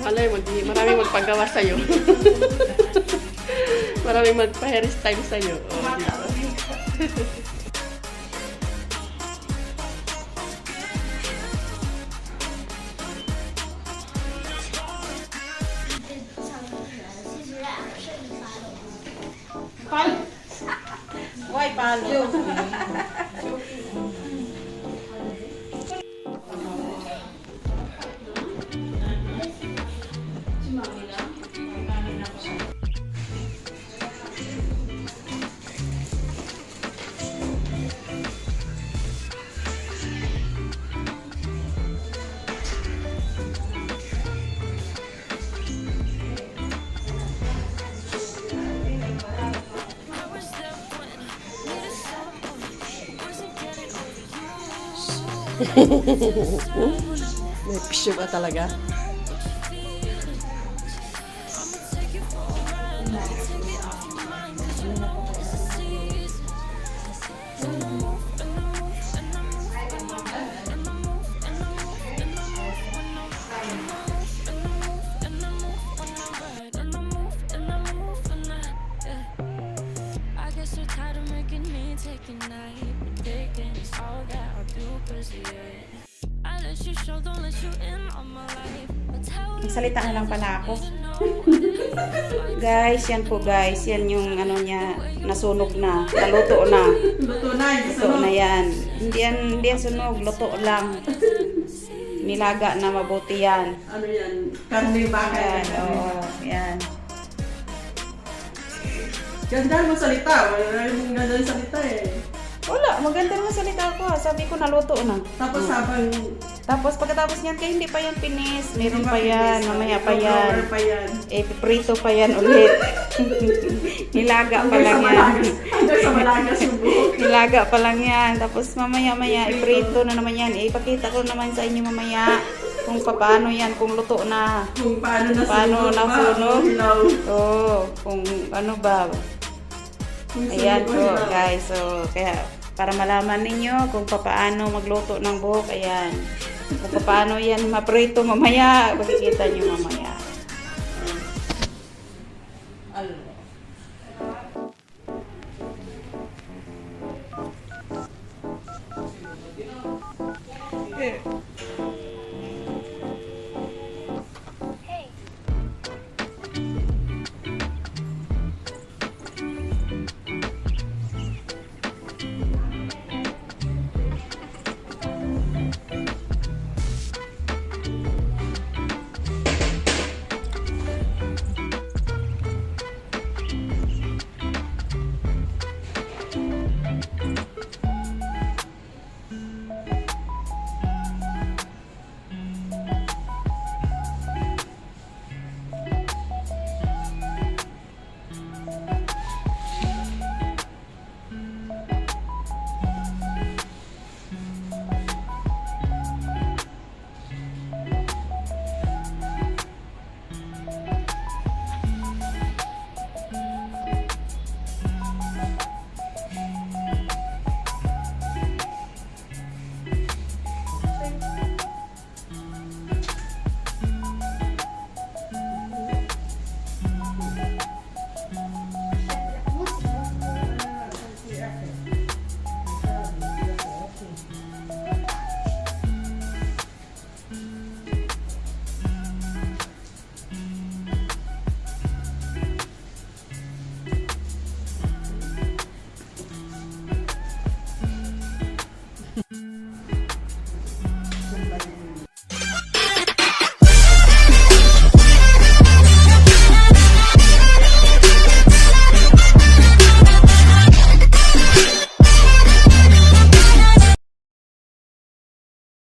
Alay mo, maraming magpagawa sa'yo. Maraming magpa-hairstyle sa'yo. Oh, diba? Why palo? May pisyo ka talaga. Magsalita na lang pala ako. Guys, yan po guys. Yan yung ano niya, nasunog na. Naluto na. Luto na, Luto na yan. Hindi yan sunog. Luto lang. Nilaga na mabuti yan. Ano yan? Karne baka Yan, yan. oo. Yan. Ganda mo salita. Wala yung ganda yung salita eh. Wala, maganda naman salita ko. Sabi ko naluto na. Tapos habang Tapos pagkatapos niyan, kaya hindi pa yan pinis. Meron Hindi pa yan. pinis. Mamaya pa Roller yan. pa yan. Eh, prito pa yan ulit. Nilaga pa lang yan. Hanggang sa malagas yung buhok. Nilaga pa lang yan. Tapos mamaya-maya, iprito na naman yan. Eh, ipakita ko naman sa inyo mamaya kung paano yan, kung luto na. Kung paano nasunog Paano nasunog? ba? Hilaw. Oo, kung ano ba. Kung Ayan sunog o po, hilaw. guys. So, kaya para malaman ninyo kung paano magluto ng buhok, ayan. Kung paano yan maprito mamaya, makikita nyo mamaya. Eh,